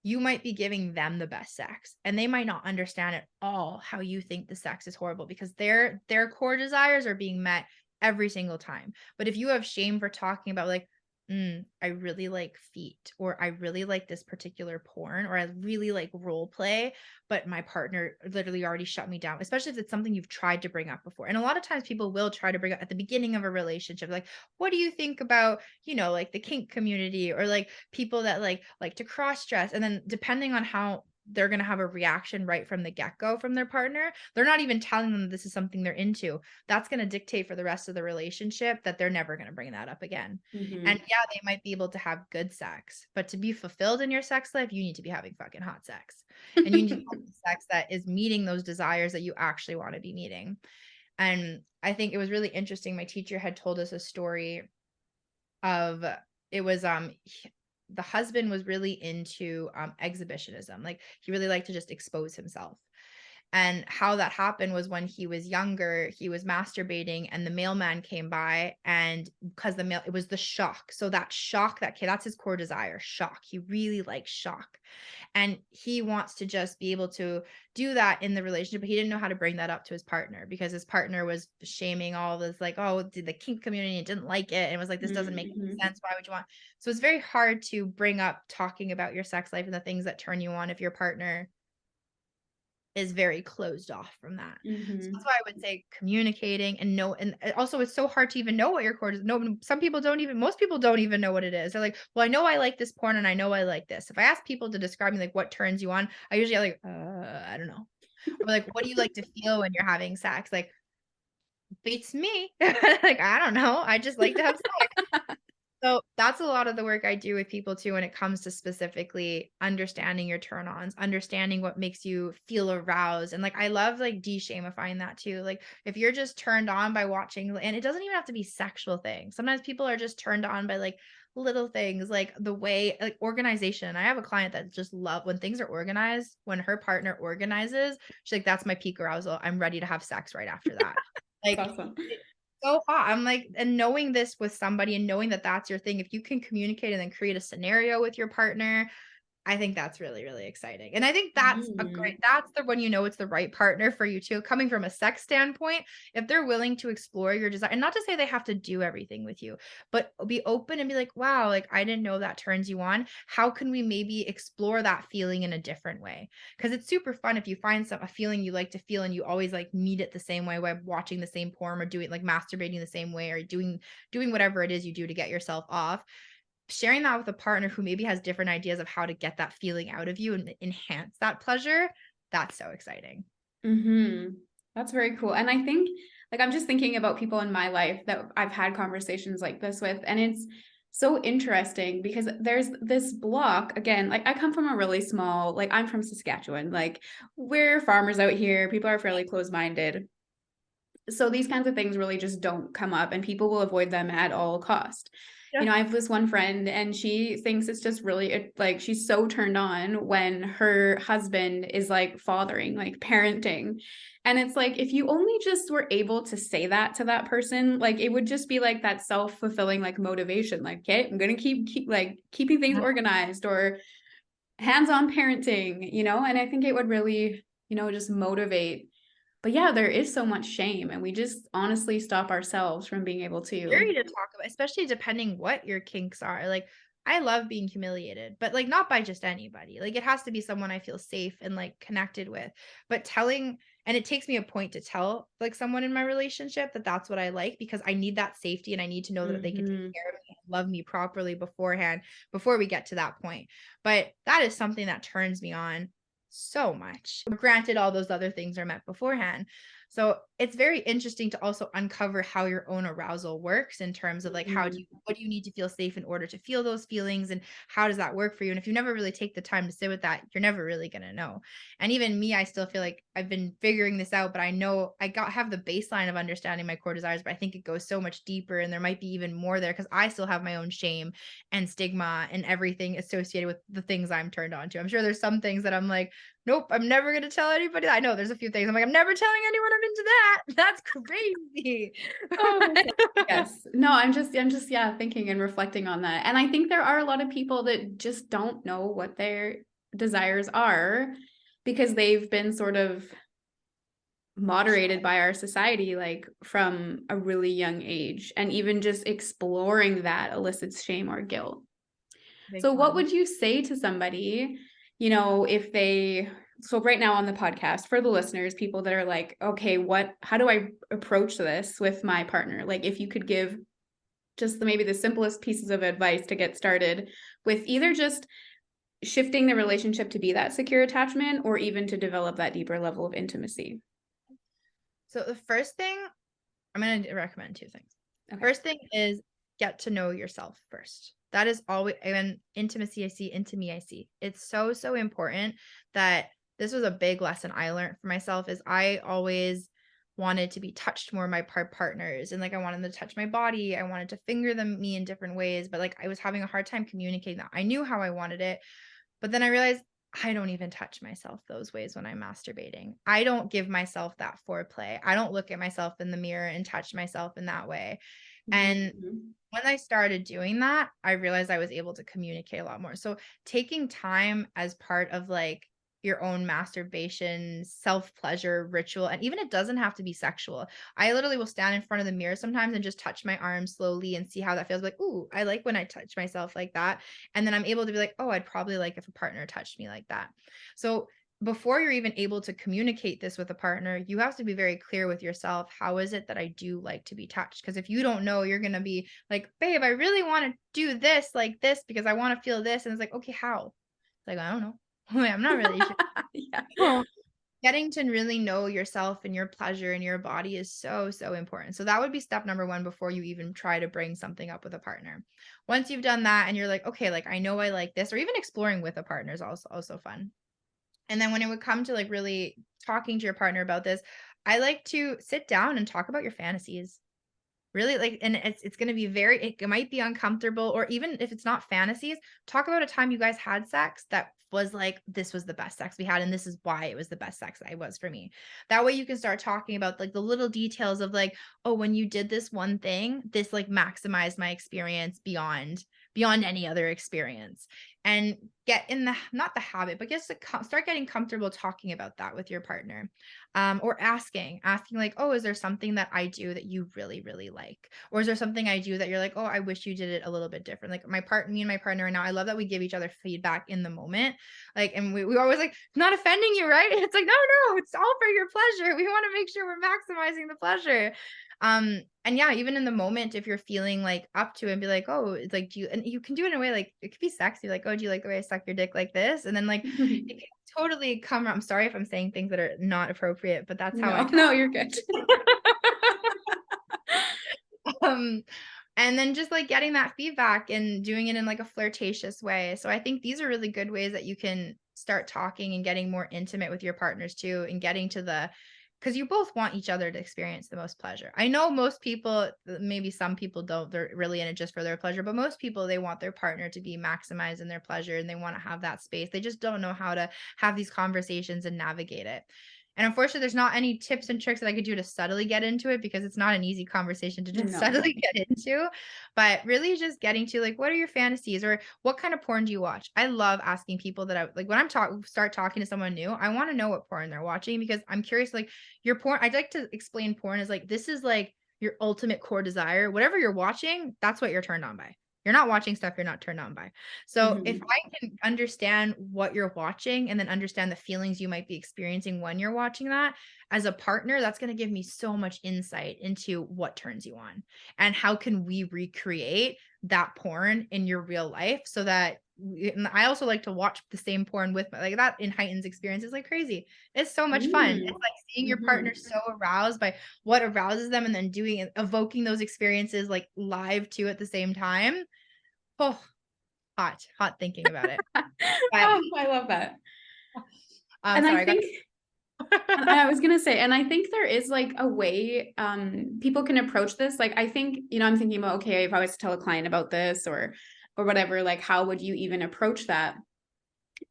you might be giving them the best sex and they might not understand at all how you think the sex is horrible because their core desires are being met every single time. But if you have shame for talking about like, I really like feet, or I really like this particular porn, or I really like role play, but my partner literally already shut me down, especially if it's something you've tried to bring up before. And a lot of times people will try to bring up at the beginning of a relationship, like, what do you think about, like the kink community, or like people that like to cross dress, and then depending on how they're going to have a reaction right from the get-go from their partner, they're not even telling them this is something they're into. That's going to dictate for the rest of the relationship that they're never going to bring that up again. And Mhm. yeah, they might be able to have good sex, but to be fulfilled in your sex life, you need to be having fucking hot sex, and you need to be having sex that is meeting those desires that you actually want to be meeting. And I think it was really interesting, my teacher had told us a story of, it was the husband was really into exhibitionism, like he really liked to just expose himself. And how that happened was when he was younger, he was masturbating and the mailman came by, and because the mail, it was the shock. So that shock that kid, that's his core desire, shock. He really likes shock. And he wants to just be able to do that in the relationship, but he didn't know how to bring that up to his partner because his partner was shaming all this, like, oh, did the kink community didn't like it. And it was like, this doesn't make any Mhm. sense. Why would you want? So it's very hard to bring up talking about your sex life and the things that turn you on if your partner is very closed off from that. So that's Mhm. why I would say communicating and know, and also it's so hard to even know what your core is. No, some people don't even, most people don't even know what it is. They're like, well, I know I like this porn and I know I like this. If I ask people to describe me like what turns you on, I usually like, I don't know. Or like, what do you like to feel when you're having sex? Like, beats me. Like, I don't know. I just like to have sex. So that's a lot of the work I do with people too when it comes to specifically understanding your turn-ons, understanding what makes you feel aroused. And like I love like de-shamifying that too. Like if you're just turned on by watching, and it doesn't even have to be sexual things. Sometimes people are just turned on by like little things, like the way, like organization. I have a client that just love when things are organized, when her partner organizes, she's like, that's my peak arousal. I'm ready to have sex right after that. That's Like awesome. so hot. I'm like, and knowing this with somebody and knowing that that's your thing, if you can communicate and then create a scenario with your partner, I think that's really, really exciting. And I think that's a great, Mhm. that's the when you know it's the right partner for you too. Coming from a sex standpoint, if they're willing to explore your desire, and not to say they have to do everything with you, but be open and be like, wow, like I didn't know that turns you on. How can we maybe explore that feeling in a different way? Because it's super fun if you find a feeling you like to feel and you always like meet it the same way by watching the same porn or doing like masturbating the same way or doing whatever it is you do to get yourself off. Sharing that with a partner who maybe has different ideas of how to get that feeling out of you and enhance that pleasure, that's so exciting. Mhm. That's very cool. And I think, like, I'm just thinking about people in my life that I've had conversations like this with, and it's so interesting because there's this block again. Like, I come from a really small, like, I'm from Saskatchewan. Like, we're farmers out here. People are fairly close-minded. So these kinds of things really just don't come up, and people will avoid them at all cost. Yeah. I have this one friend and she thinks it's just really like she's so turned on when her husband is like fathering, like parenting. And it's like if you only just were able to say that to that person, like it would just be like that self-fulfilling like motivation, like, okay, I'm gonna keep like keeping things Yeah. organized or hands-on parenting, and I think it would really, just motivate. But yeah, there is so much shame, and we just honestly stop ourselves from being able Scary to. to talk about, especially depending what your kinks are. Like, I love being humiliated, but like not by just anybody. Like it has to be someone I feel safe and like connected with. But telling, and it takes me a point to tell like someone in my relationship that that's what I like because I need that safety and I need to know that they can take Mhm. care of me and love me properly beforehand before we get to that point. But that is something that turns me on so much. Granted, all those other things are met beforehand. So it's very interesting to also uncover how your own arousal works in terms of like Mhm. what do you need to feel safe in order to feel those feelings, and how does that work for you? And if you never really take the time to sit with that, you're never really gonna know. And even me, I still feel like I've been figuring this out, but I know have the baseline of understanding my core desires, but I think it goes so much deeper and there might be even more there because I still have my own shame and stigma and everything associated with the things I'm turned on to. I'm sure there's some things that I'm like, nope, I'm never gonna tell anybody. I know there's a few things I'm like, I'm never telling anyone I'm into that. That's crazy. Oh my God. Yes. No, I'm just yeah, thinking and reflecting on that. And I think there are a lot of people that just don't know what their desires are because they've been sort of moderated by our society like from a really young age, and even just exploring that elicits shame or guilt. Big So what time. would you say to somebody, if they, so right now on the podcast for the listeners, people that are like, okay, how do I approach this with my partner? Like if you could give just maybe the simplest pieces of advice to get started with either just shifting the relationship to be that secure attachment or even to develop that deeper level of intimacy. So the first thing, I'm gonna recommend two things. Okay. First thing is get to know yourself first. That is always, and intimacy I see, into me I see. It's so, so important that this was a big lesson I learned for myself is I always wanted to be touched more by partners, and like I wanted them to touch my body. I wanted to finger them me in different ways, but like I was having a hard time communicating that. I knew how I wanted it, but then I realized I don't even touch myself those ways when I'm masturbating. I don't give myself that foreplay. I don't look at myself in the mirror and touch myself in that way. And Mhm. when I started doing that, I realized I was able to communicate a lot more. So taking time as part of like your own masturbation, self-pleasure ritual, and even it doesn't have to be sexual. I literally will stand in front of the mirror sometimes and just touch my arm slowly and see how that feels. Like, ooh, I like when I touch myself like that. And then I'm able to be like, oh, I'd probably like if a partner touched me like that. So before you're even able to communicate this with a partner, you have to be very clear with yourself. How is it that I do like to be touched? Because if you don't know, you're going to be like, babe, I really want to do this like this because I want to feel this. And it's like, okay, how? It's like, I don't know. I'm not really sure. Yeah. Oh. Getting to really know yourself and your pleasure and your body is so, so important. So that would be step number one before you even try to bring something up with a partner. Once you've done that and you're like, okay, like I know I like this, or even exploring with a partner is also fun. And then when it would come to like really talking to your partner about this, I like to sit down and talk about your fantasies. Really, like, and it's gonna be it might be uncomfortable, or even if it's not fantasies, talk about a time you guys had sex that was like, "This was the best sex we had, and this is why it was the best sex it was for me." That way you can start talking about, like, the little details of, like, "Oh, when you did this one thing, this, like, maximized my experience beyond any other experience." And get in the not the habit, but just to start getting comfortable talking about that with your partner. Or asking like, oh, is there something that I do that you really, really like? Or is there something I do that you're like, oh, I wish you did it a little bit different? Like me and my partner right now, I love that we give each other feedback in the moment. Like, and we always like, not offending you, right? It's like, no, it's all for your pleasure. We want to make sure we're maximizing the pleasure. And yeah, even in the moment, if you're feeling like up to it and be like, oh, it's like, and you can do it in a way like it could be sexy, like, oh, do you like the way I suck your dick like this? And then like it can totally come. I'm sorry if I'm saying things that are not appropriate, but that's how I No, talk. no, you're good. um, and then just like getting that feedback and doing it in like a flirtatious way. So I think these are really good ways that you can start talking and getting more intimate with your partners too, and getting to the because you both want each other to experience the most pleasure. I know most people, maybe some people don't, they're really in it just for their pleasure, but most people, they want their partner to be maximized in their pleasure and they want to have that space. They just don't know how to have these conversations and navigate it. And unfortunately, there's not any tips and tricks that I could do to subtly get into it because it's not an easy conversation to just No. subtly get into. But really just getting to like, what are your fantasies, or what kind of porn do you watch? I love asking people that I like when start talking to someone new, I want to know what porn they're watching because I'm curious, like your porn, I'd like to explain porn as like, this is like your ultimate core desire. Whatever you're watching, that's what you're turned on by. You're not watching stuff you're not turned on by. So if Mhm. I can understand what you're watching and then understand the feelings you might be experiencing when you're watching that as a partner, that's going to give me so much insight into what turns you on and how can we recreate that porn in your real life so that and I also like to watch the same porn with like that in heightens experiences like crazy. It's so much fun. It's Mm. like seeing your partner Mhm. so aroused by what arouses them and then doing evoking those experiences like live too at the same time. Oh, hot thinking about it. But Oh, I love that. And I sorry, I got think and I was gonna say, and I think there is like a way people can approach this. Like I think, I'm thinking about, okay, if I was to tell a client about this or whatever, like how would you even approach that?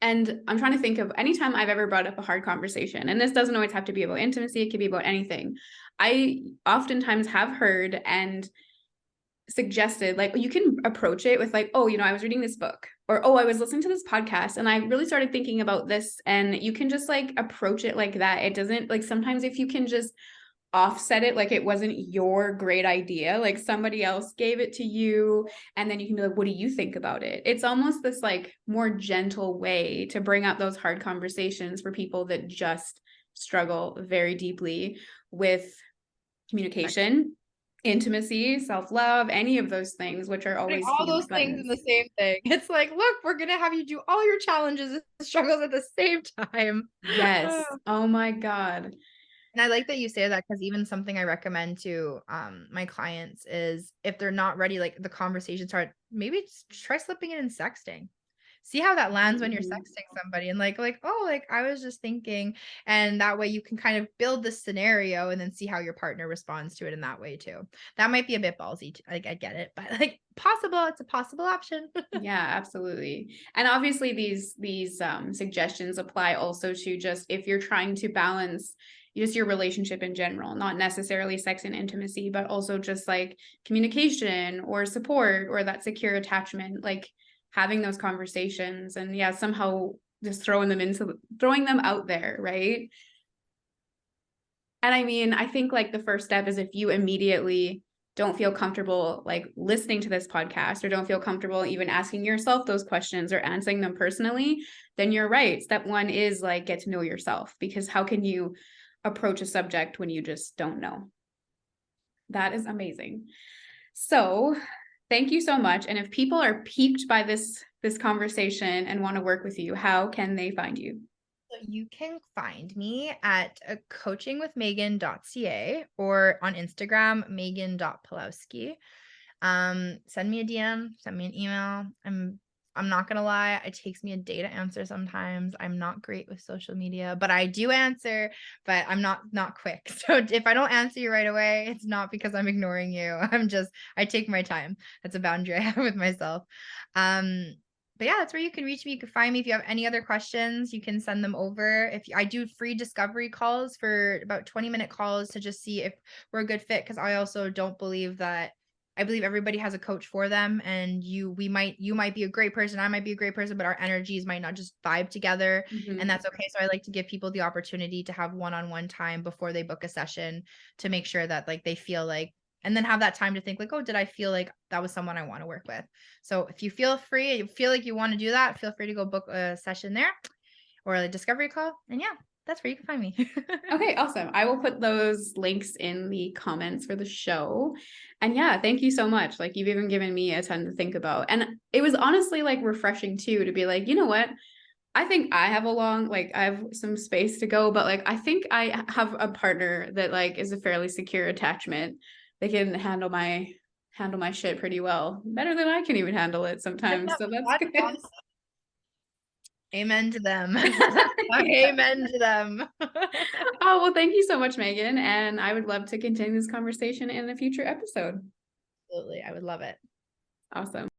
And I'm trying to think of any time I've ever brought up a hard conversation. And this doesn't always have to be about intimacy, it could be about anything. I oftentimes have heard and suggested like you can approach it with like, oh, I was reading this book, or oh, I was listening to this podcast and I really started thinking about this. And you can just like approach it like that. It doesn't like, sometimes if you can just offset it like it wasn't your great idea, like somebody else gave it to you, and then you can be like, what do you think about it? It's almost this like more gentle way to bring up those hard conversations for people that just struggle very deeply with communication, intimacy, self-love, any of those things, which are putting always all huge those things in the buttons. same thing. It's like, look, we're gonna have you do all your challenges and struggles at the same time. Yes. Oh my God. And I like that you say that because even something I recommend to my clients is if they're not ready, like the conversation start, maybe just try slipping it in sexting. See how that lands when you're Mhm. sexting somebody and like, oh, like I was just thinking. And that way you can kind of build the scenario and then see how your partner responds to it in that way too. That might be a bit ballsy. Like I get it, but like possible, it's a possible option. Yeah, absolutely. And obviously these suggestions apply also to just if you're trying to balance just your relationship in general, not necessarily sex and intimacy, but also just like communication or support or that secure attachment, like having those conversations and yeah, somehow just throwing them out there, right? And I mean, I think like the first step is if you immediately don't feel comfortable like listening to this podcast or don't feel comfortable even asking yourself those questions or answering them personally, then you're right. Step one is like get to know yourself, because how can you approach a subject when you just don't know? That is amazing. So, thank you so much. And if people are piqued by this conversation and want to work with you, how can they find you? So you can find me at coachingwithmeaghan.ca or on Instagram, meaghan.pulowski. Send me a DM, send me an email. I'm not gonna lie, it takes me a day to answer sometimes. I'm not great with social media, but I do answer, but I'm not quick. So if I don't answer you right away, it's not because I'm ignoring you. I take my time. That's a boundary I have with myself. Um, but yeah, that's where you can reach me. You can find me. If you have any other questions, you can send them over. I do free discovery calls for about 20-minute calls to just see if we're a good fit. Cause I also don't believe that I believe everybody has a coach for them, and you might be a great person, I might be a great person, but our energies might not just vibe together, and Mhm. that's okay. So I like to give people the opportunity to have one-on-one time before they book a session to make sure that like they feel like, and then have that time to think like, oh, did I feel like that was someone I want to work with? So if you feel like you want to do that, feel free to go book a session there or a discovery call. And yeah, that's where you can find me. Okay, awesome. I will put those links in the comments for the show. And yeah, thank you so much. Like you've even given me a ton to think about. And it was honestly like refreshing too to be like, you know what? I think I have I have some space to go, but like I think I have a partner that like is a fairly secure attachment. They can handle my shit pretty well. Better than I can even handle it sometimes. So that's That's good. awesome. Amen to them. Amen to them. Oh, well, thank you so much, Meaghan. And I would love to continue this conversation in a future episode. Absolutely. I would love it. Awesome.